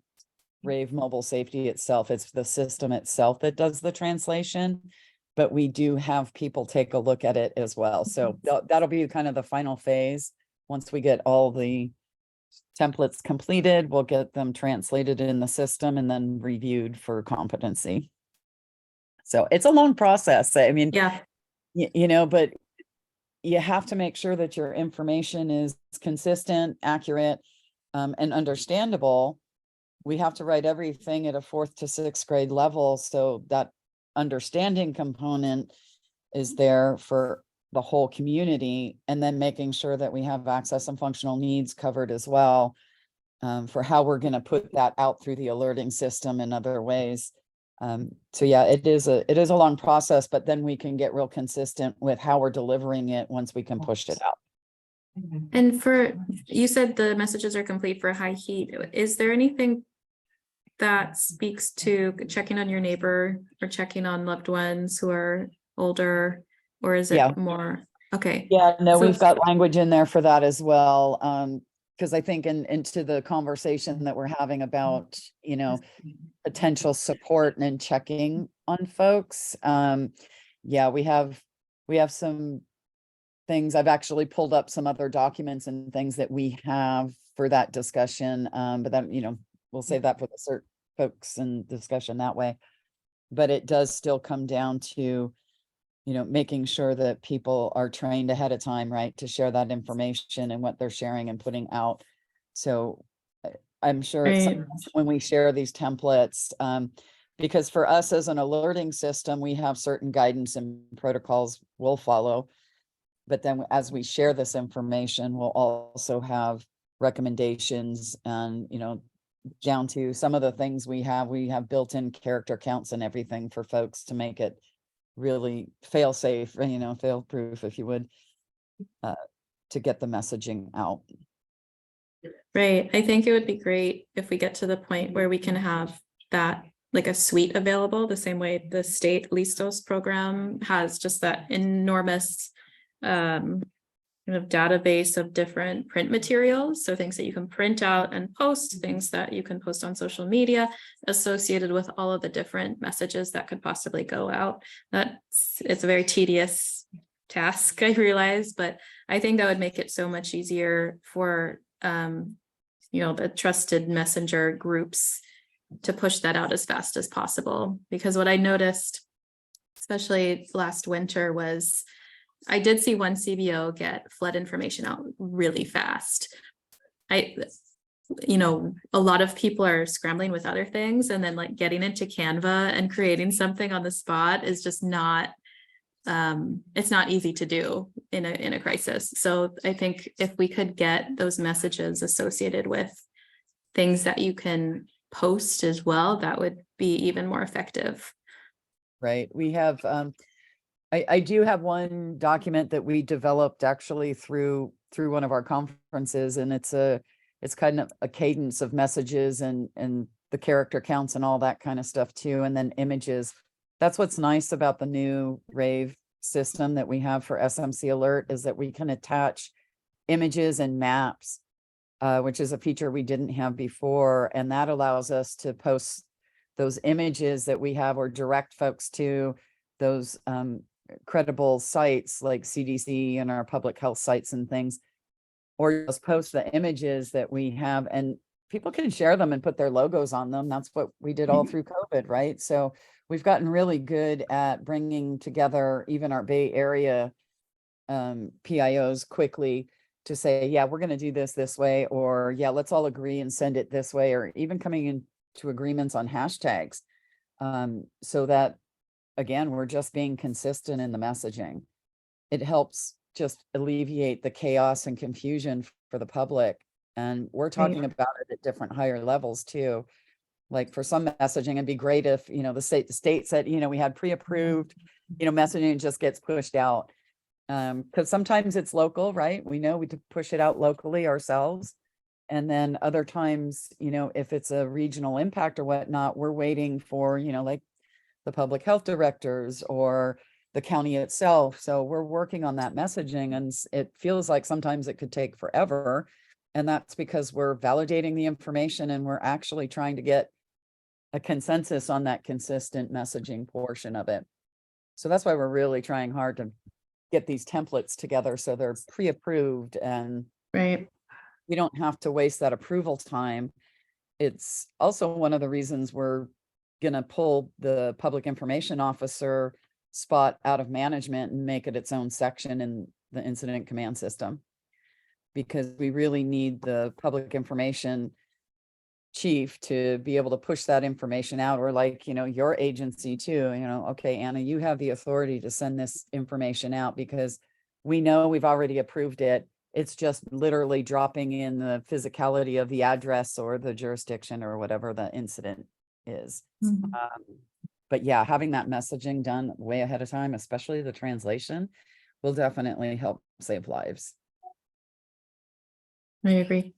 Rave Mobile Safety itself. It's the system itself that does the translation, but we do have people take a look at it as well. So that'll be kind of the final phase once we get all the templates completed, we'll get them translated in the system and then reviewed for competency. So it's a long process. I mean, Yeah, you know, but you have to make sure that your information is consistent, accurate, and understandable. We have to write everything at a 4th to 6th grade level, so that understanding component is there for the whole community, and then making sure that we have access and functional needs covered as well, for how we're going to put that out through the alerting system in other ways. So yeah, it is a long process, but then we can get real consistent with how we're delivering it once we can push it out. and you said the messages are complete for high heat. Is there anything that speaks to checking on your neighbor or checking on loved ones who are older, or is it Yeah. more? Okay. Yeah, no, So- we've got language in there for that as well. Because I think into the conversation that we're having about, you know, potential support and checking on folks. Yeah, we have some things. I've actually pulled up some other documents and things that we have for that discussion. But then, you know, we'll save that for the cert folks and discussion that way. But it does still come down to, you know, making sure that people are trained ahead of time, right, to share that information and what they're sharing and putting out. So I'm sure it's Right. when we share these templates, because for us as an alerting system, we have certain guidance and protocols we'll follow. But then as we share this information, we'll also have recommendations and, you know, down to some of the things we have built-in character counts and everything for folks to make it really fail safe, you know, fail proof, if you would, to get the messaging out. Right. I think it would be great if we get to the point where we can have that like a suite available, the same way the state Listos program has just that enormous kind of database of different print materials. So things that you can print out and post, things that you can post on social media associated with all of the different messages that could possibly go out. It's a very tedious task, I realize, but I think that would make it so much easier for you know, the trusted messenger groups to push that out as fast as possible. Because what I noticed, especially last winter, was I did see one CBO get flood information out really fast. You know, a lot of people are scrambling with other things, and then like getting into Canva and creating something on the spot is just not, it's not easy to do in a crisis. So I think if we could get those messages associated with things that you can post as well, that would be even more effective. Right. We have, I do have one document that we developed actually through one of our conferences, and it's kind of a cadence of messages and the character counts and all that kind of stuff too, and then images. That's what's nice about the new Rave system that we have for SMC Alert, is that we can attach images and maps, which is a feature we didn't have before. And that allows us to post those images that we have or direct folks to those credible sites like CDC and our public health sites and things, or just post the images that we have, and people can share them and put their logos on them. That's what we did all through COVID, right? So we've gotten really good at bringing together even our Bay Area PIOs quickly to say, yeah, we're going to do this way, or yeah, let's all agree and send it this way, or even coming into agreements on hashtags, so that, again, we're just being consistent in the messaging. It helps just alleviate the chaos and confusion for the public. And we're talking about it at different higher levels too. Like for some messaging, it'd be great if, you know, the state said, you know, we had pre-approved, you know, messaging just gets pushed out. Because sometimes it's local, right? We know we push it out locally ourselves. And then other times, you know, if it's a regional impact or whatnot, we're waiting for, you know, like the public health directors or the county itself. So we're working on that messaging, and it feels like sometimes it could take forever. And that's because we're validating the information and we're actually trying to get a consensus on that consistent messaging portion of it. So that's why we're really trying hard to get these templates together so they're pre-approved and Right. we don't have to waste that approval time. It's also one of the reasons we're gonna pull the public information officer spot out of management and make it its own section in the incident command system. Because we really need the public information chief to be able to push that information out, or like, you know, your agency too, you know, okay, Anna, you have the authority to send this information out because we know we've already approved it. It's just literally dropping in the physicality of the address or the jurisdiction or whatever the incident is. Mhm. But yeah, having that messaging done way ahead of time, especially the translation, will definitely help save lives. I agree.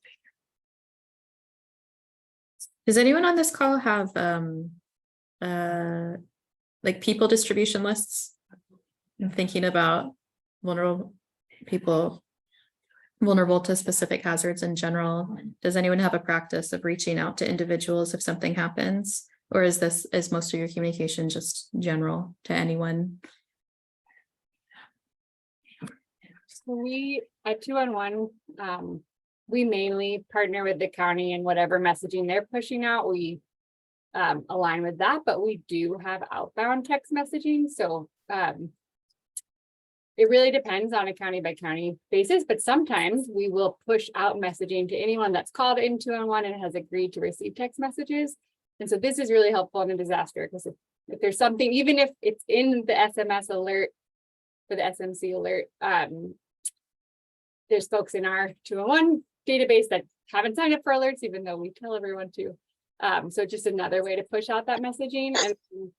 Does anyone on this call have like people distribution lists? I'm thinking about vulnerable people vulnerable to specific hazards in general. Does anyone have a practice of reaching out to individuals if something happens? Or is most of your communication just general to anyone? So we at 211, we mainly partner with the county and whatever messaging they're pushing out, we align with that, but we do have outbound text messaging. So it really depends on a county by county basis, but sometimes we will push out messaging to anyone that's called in 211 and has agreed to receive text messages. And so this is really helpful in a disaster, because if there's something, even if it's in the SMS alert for the SMC alert, there's folks in our 211 database that haven't signed up for alerts, even though we tell everyone to. So just another way to push out that messaging. And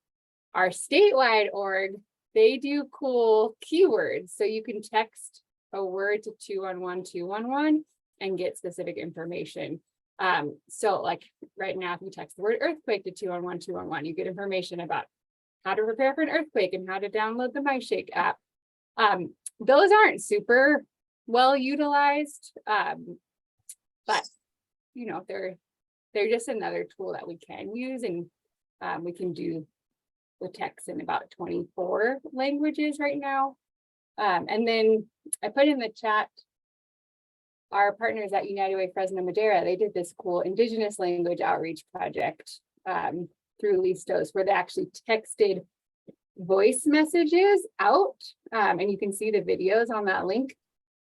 our statewide org, they do cool keywords. So you can text a word to 211-211 and get specific information. So like right now, if you text the word earthquake to 211-211, you get information about how to prepare for an earthquake and how to download the MyShake app. Those aren't super well utilized, but you know, they're just another tool that we can use, and we can do the text in about 24 languages right now. And then I put in the chat, our partners at United Way Fresno Madera, they did this cool Indigenous language outreach project through Listos, where they actually texted voice messages out, and you can see the videos on that link.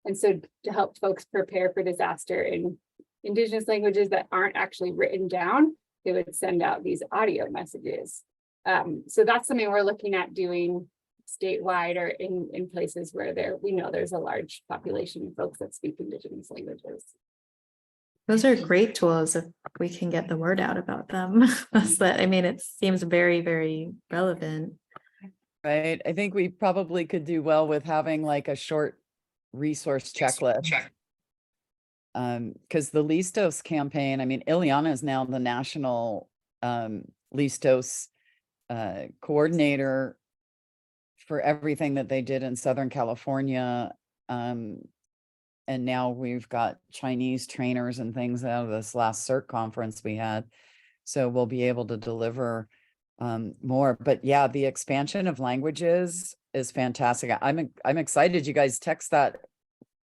And so to help folks prepare for disaster in Indigenous languages that aren't actually written down, they would send out these audio messages. So that's something we're looking at doing statewide, or in places where we know there's a large population of folks that speak Indigenous languages. Those are great tools if we can get the word out about them. I mean, it seems very, very relevant. Right. I think we probably could do well with having like a short resource checklist. Because the Listos campaign, I mean, Ileana is now the national Listos coordinator for everything that they did in Southern California. And now we've got Chinese trainers and things out of this last CERT conference we had. So we'll be able to deliver more. But yeah, the expansion of languages is fantastic. I'm excited you guys text that,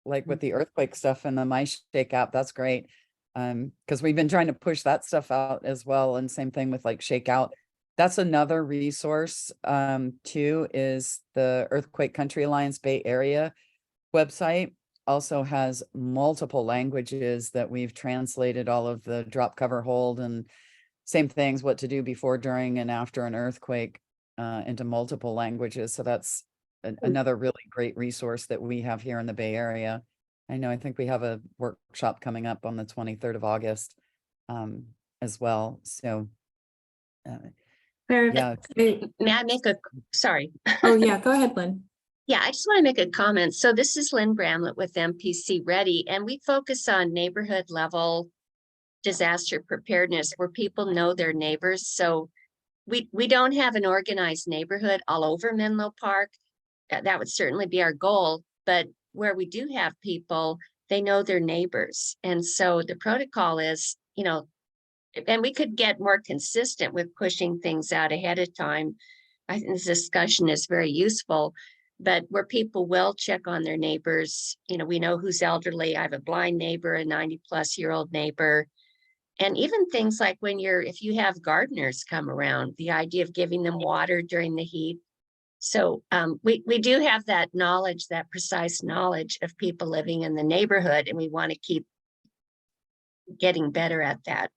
like with the earthquake stuff and the MyShake app. That's great. Because we've been trying to push that stuff out as well. And same thing with like Shakeout. That's another resource too, is the Earthquake Country Alliance Bay Area website. Also has multiple languages that we've translated all of the drop, cover, hold, and same things, what to do before, during, and after an earthquake into multiple languages. So that's another really great resource that we have here in the Bay Area. I think we have a workshop coming up on the 23rd of August as well. So yeah. May I make sorry. Oh yeah, go ahead, Lynn. Yeah, I just want to make a comment. So this is Lynn Bramlett with MPC Ready, and we focus on neighborhood level disaster preparedness where people know their neighbors. So we don't have an organized neighborhood all over Menlo Park. That would certainly be our goal, but where we do have people, they know their neighbors. And so the protocol is, you know, and we could get more consistent with pushing things out ahead of time. I think this discussion is very useful. but where people will check on their neighbors, we know who's elderly. I have a blind neighbor, a 90-plus-year-old neighbor. And even things like if you have gardeners come around, the idea of giving them water during the heat. So we do have that knowledge, that precise knowledge of people living in the neighborhood, and we want to keep getting better at that.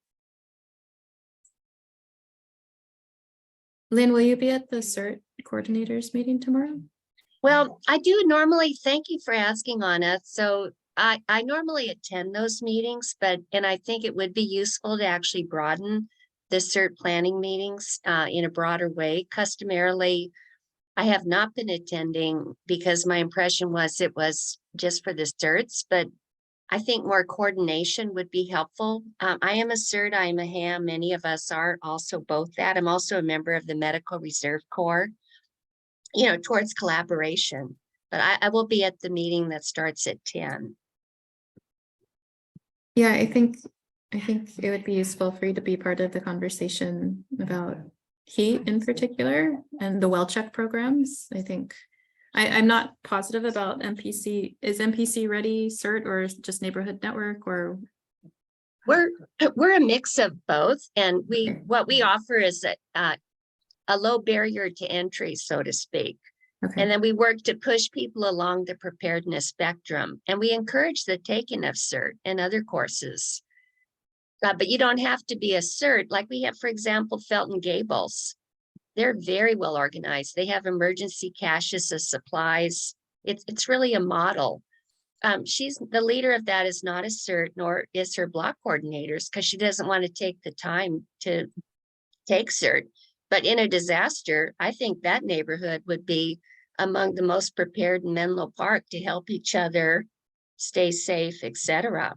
Lynn, will you be at the CERT coordinators meeting tomorrow? Well, I do normally, thank you for asking, Anna. So I normally attend those meetings, and I think it would be useful to actually broaden the CERT planning meetings in a broader way. Customarily, I have not been attending because my impression was it was just for the CERTs, but I think more coordination would be helpful. I am a CERT, I am a HAM. Many of us are also both that. I'm also a member of the Medical Reserve Corps, towards collaboration. But I will be at the meeting that starts at 10. Yeah, I think it would be useful for you to be part of the conversation about heat in particular and the well check programs. I think I'm not positive about MPC. Is MPC ready CERT or just neighborhood network, or? We're a mix of both, and what we offer is a low barrier to entry, so to speak. Okay. And then we work to push people along the preparedness spectrum, and we encourage the taking of CERT and other courses. But you don't have to be a CERT. Like we have, for example, Felton Gables. They're very well organized. They have emergency caches of supplies. It's really a model. She's the leader of that, is not a CERT, nor is her block coordinators, because she doesn't want to take the time to take CERT. But in a disaster, I think that neighborhood would be among the most prepared in Menlo Park to help each other stay safe, etc.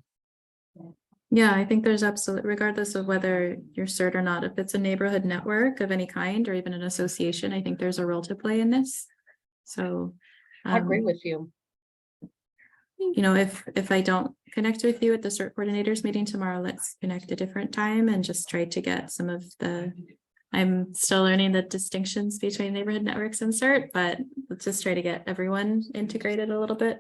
Yeah, I think there's absolutely, regardless of whether you're CERT or not, if it's a neighborhood network of any kind or even an association, I think there's a role to play in this. So I agree with you. If I don't connect with you at the CERT coordinators meeting tomorrow, let's connect a different time and just try to get some of I'm still learning the distinctions between neighborhood networks and CERT, but let's just try to get everyone integrated a little bit.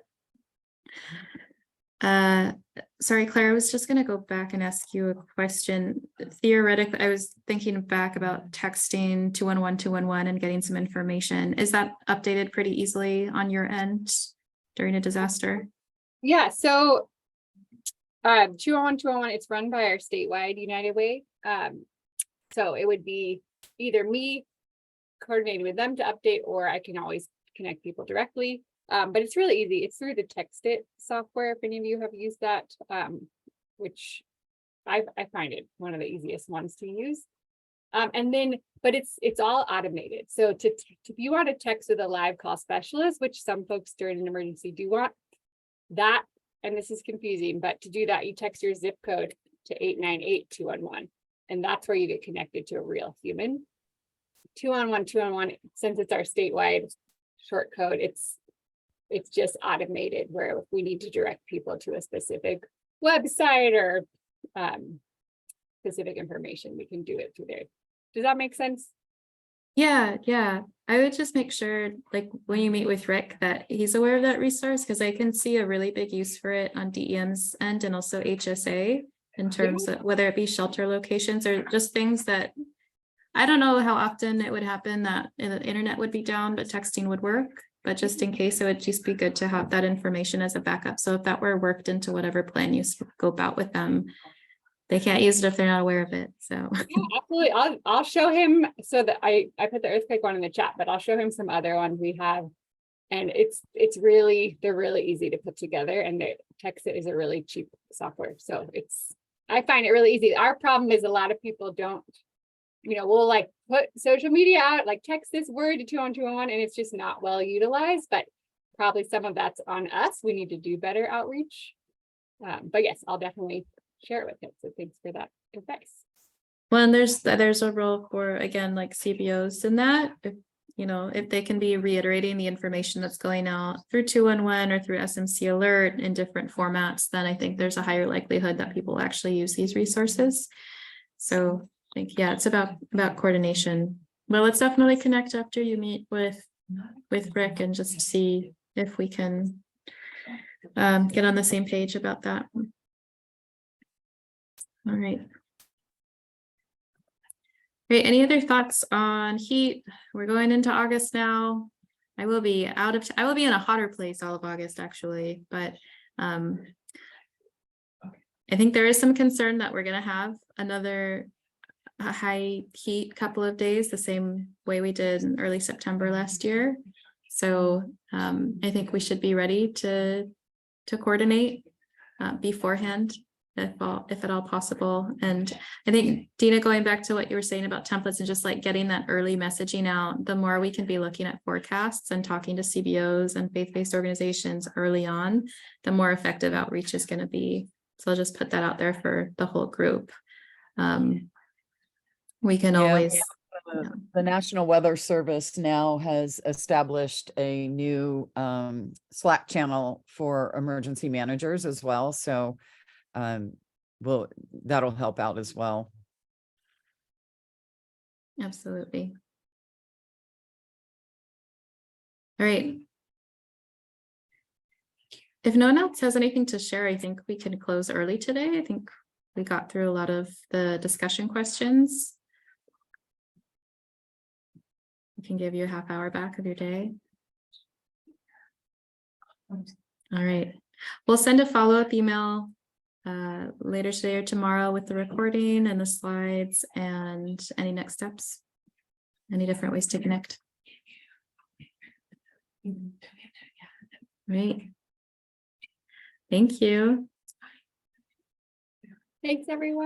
Sorry, Claire, I was just going to go back and ask you a question. Theoretically, I was thinking back about texting 211-211 and getting some information. Is that updated pretty easily on your end during a disaster? Yeah, so 211-211, it's run by our statewide United Way. So it would be either me coordinating with them to update, or I can always connect people directly. But it's really easy. It's through the TextIt software. If any of you have used that, which I find it one of the easiest ones to use. But it's all automated. So if you want to text with a live call specialist, which some folks during an emergency do want that, and this is confusing, but to do that, you text your zip code to 898-211, and that's where you get connected to a real human. 211-211, since it's our statewide short code, it's just automated, where if we need to direct people to a specific website or specific information, we can do it through there. Does that make sense? Yeah. I would just make sure, like when you meet with Rick, that he's aware of that resource, because I can see a really big use for it on DEM's end and also HSA in terms of whether it be shelter locations or just things that I don't know how often it would happen that the internet would be down, but texting would work. But just in case, it would just be good to have that information as a backup. So if that were worked into whatever plan you scope out with them, they can't use it if they're not aware of it. So yeah, absolutely. I'll show him. So that I put the earthquake one in the chat, but I'll show him some other ones we have. And they're really easy to put together, and the TextIt is a really cheap software. So I find it really easy. Our problem is a lot of people don't, we'll like put social media out, like text this word to 211-211, and it's just not well utilized, but probably some of that's on us. We need to do better outreach. But yes, I'll definitely share it with him. So thanks for that advice. well, and there's a role for, again, like CBOs in that, if they can be reiterating the information that's going out through 211 or through SMC alert in different formats, then I think there's a higher likelihood that people actually use these resources. So I think, yeah, it's about coordination. Well, let's definitely connect after you meet with with Rick and just see if we can get on the same page about that. All right. Great. Any other thoughts on heat? We're going into August now. I will be in a hotter place all of August actually, but I think there is some concern that we're going to have another high heat couple of days, the same way we did in early September last year. So I think we should be ready to coordinate beforehand if at all possible. And I think, Dina, going back to what you were saying about templates and just like getting that early messaging out, the more we can be looking at forecasts and talking to CBOs and faith-based organizations early on, the more effective outreach is going to be. So I'll just put that out there for the whole group. We can always. The National Weather Service now has established a new Slack channel for emergency managers as well. So that'll help out as well. Absolutely. All right. If no one else has anything to share, I think we can close early today. I think we got through a lot of the discussion questions. We can give you a half hour back of your day. All right. We'll send a follow-up email later today or tomorrow with the recording and the slides and any next steps, any different ways to connect. Great. Thank you. Thanks, everyone.